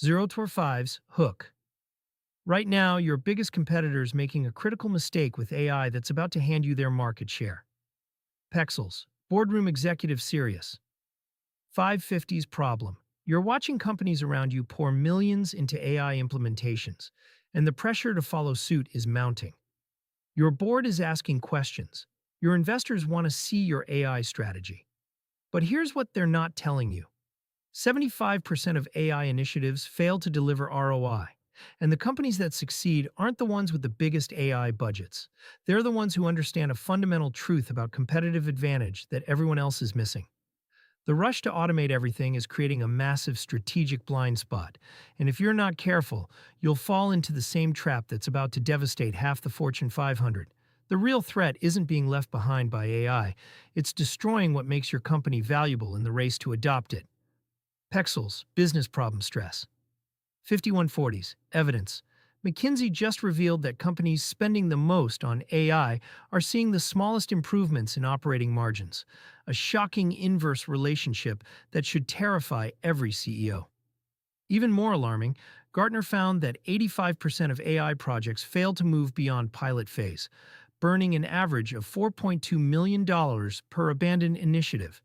025's Hook. Right now, your biggest competitor is making a critical mistake with AI that's about to hand you their market share. Pexels, boardroom executive serious. 550's problem. You're watching companies around you pour millions into AI implementations, and the pressure to follow suit is mounting. Your board is asking questions. Your investors want to see your AI strategy. But here's what they're not telling you. 75% of AI initiatives fail to deliver ROI, and the companies that succeed aren't the ones with the biggest AI budgets. They're the ones who understand a fundamental truth about competitive advantage that everyone else is missing. The rush to automate everything is creating a massive strategic blind spot, and if you're not careful, you'll fall into the same trap that's about to devastate half the Fortune 500. The real threat isn't being left behind by AI, it's destroying what makes your company valuable in the race to adopt it. Pexels, business problem stress. 5140's, evidence. McKinsey just revealed that companies spending the most on AI are seeing the smallest improvements in operating margins, a shocking inverse relationship that should terrify every CEO. Even more alarming, Gartner found that 85% of AI projects fail to move beyond pilot phase, burning an average of $4.2 million per abandoned initiative.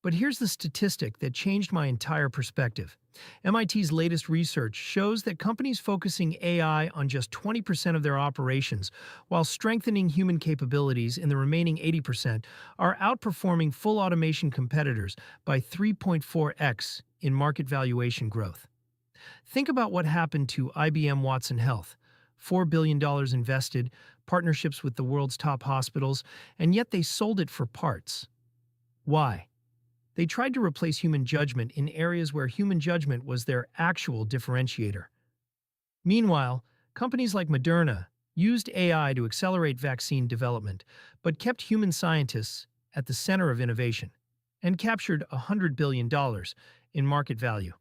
But here's the statistic that changed my entire perspective. MIT's latest research shows that companies focusing AI on just 20% of their operations while strengthening human capabilities in the remaining 80% are outperforming full automation competitors by 3.4x in market valuation growth. Think about what happened to IBM Watson Health. $4 billion invested, partnerships with the world's top hospitals, and yet they sold it for parts. Why? They tried to replace human judgment in areas where human judgment was their actual differentiator. Meanwhile, companies like Moderna used AI to accelerate vaccine development, but kept human scientists at the center of innovation and captured $100 billion in market value.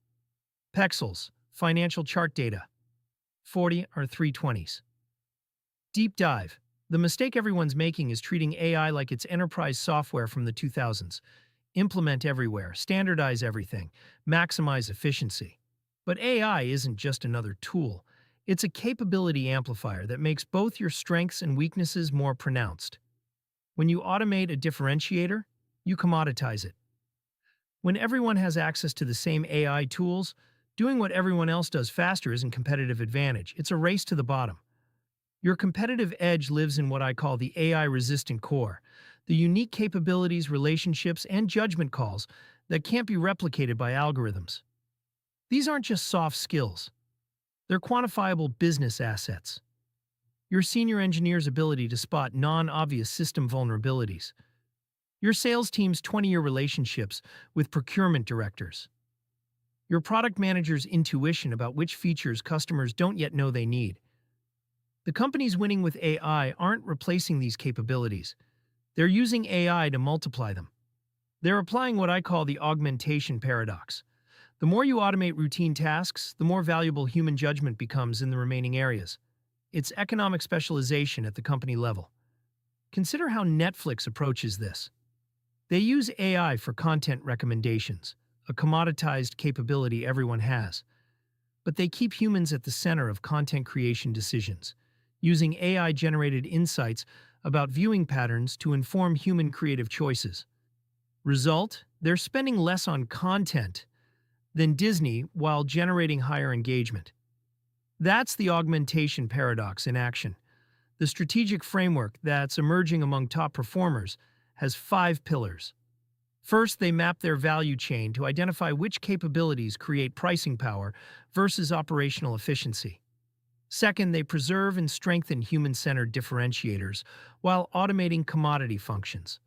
Pexels, financial chart data. 40 or 320s. Deep dive. The mistake everyone's making is treating AI like it's enterprise software from the 2000s. Implement everywhere, standardize everything, maximize efficiency. But AI isn't just another tool. It's a capability amplifier that makes both your strengths and weaknesses more pronounced. When you automate a differentiator, you commoditize it. When everyone has access to the same AI tools, doing what everyone else does faster isn't competitive advantage. It's a race to the bottom. Your competitive edge lives in what I call the AI-resistant core, the unique capabilities, relationships, and judgment calls that can't be replicated by algorithms. These aren't just soft skills. They're quantifiable business assets. Your senior engineer's ability to spot non-obvious system vulnerabilities. Your sales team's 20-year relationships with procurement directors. Your product manager's intuition about which features customers don't yet know they need. The companies winning with AI aren't replacing these capabilities. They're using AI to multiply them. They're applying what I call the augmentation paradox. The more you automate routine tasks, the more valuable human judgment becomes in the remaining areas. It's economic specialization at the company level. Consider how Netflix approaches this. They use AI for content recommendations, a commoditized capability everyone has. But they keep humans at the center of content creation decisions, using AI-generated insights about viewing patterns to inform human creative choices. Result? They're spending less on content than Disney while generating higher engagement. That's the augmentation paradox in action. The strategic framework that's emerging among top performers has 5 pillars. First, they map their value chain to identify which capabilities create pricing power versus operational efficiency. Second, they preserve and strengthen human-centered differentiators while automating commodity functions.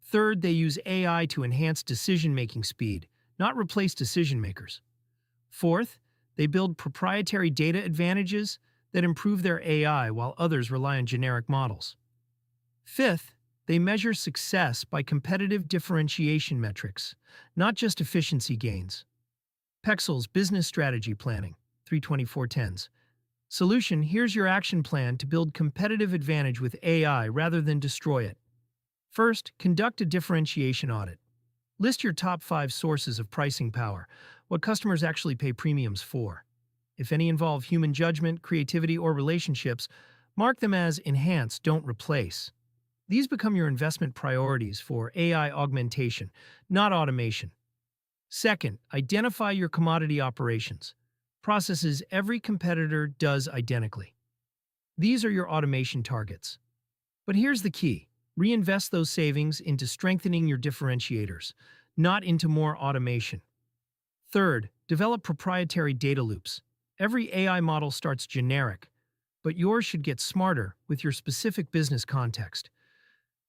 Third, they use AI to enhance decision-making speed, not replace decision-makers. Fourth, they build proprietary data advantages that improve their AI while others rely on generic models. Fifth, they measure success by competitive differentiation metrics, not just efficiency gains. Pexels Business Strategy Planning, 32410s. Solution: here's your action plan to build competitive advantage with AI rather than destroy it. First, conduct a differentiation audit. List your top 5 sources of pricing power. what customers actually pay premiums for. If any involve human judgment, creativity, or relationships, mark them as enhance, don't replace. These become your investment priorities for AI augmentation, not automation. Second, identify your commodity operations. Processes every competitor does identically. These are your automation targets. But here's the key. Reinvest those savings into strengthening your differentiators, not into more automation. Third, develop proprietary data loops. Every AI model starts generic, but yours should get smarter with your specific business context.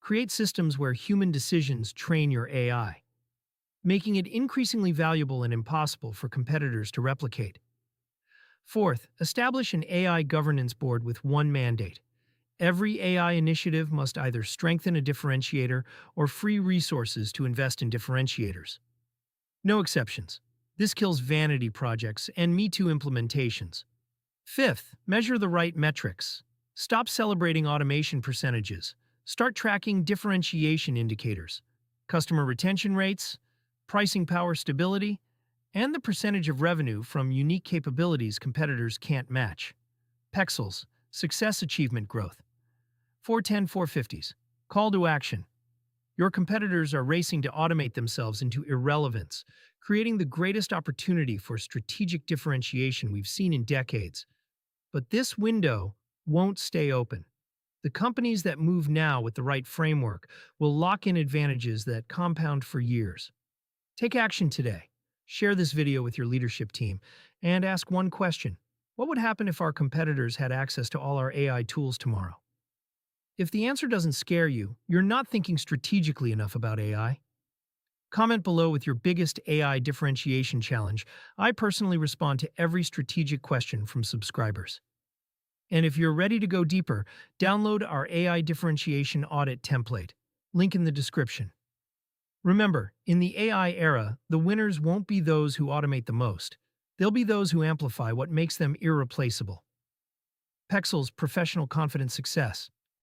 Create systems where human decisions train your AI, making it increasingly valuable and impossible for competitors to replicate. Fourth, establish an AI governance board with one mandate. Every AI initiative must either strengthen a differentiator or free resources to invest in differentiators. No exceptions. This kills vanity projects and Me Too implementations. Fifth, measure the right metrics. Stop celebrating automation percentages. Start tracking differentiation indicators, customer retention rates, pricing power stability, and the percentage of revenue from unique capabilities competitors can't match. Pexels, success achievement growth. 410-450s. Call to action. Your competitors are racing to automate themselves into irrelevance, creating the greatest opportunity for strategic differentiation we've seen in decades. But this window won't stay open. The companies that move now with the right framework will lock in advantages that compound for years. Take action today. Share this video with your leadership team and ask one question. What would happen if our competitors had access to all our AI tools tomorrow? If the answer doesn't scare you, you're not thinking strategically enough about AI. Comment below with your biggest AI differentiation challenge. I personally respond to every strategic question from subscribers. And if you're ready to go deeper, download our AI differentiation audit template. Link in the description. Remember, in the AI era, the winners won't be those who automate the most. They'll be those who amplify what makes them irreplaceable. Pexels Professional Confidence Success.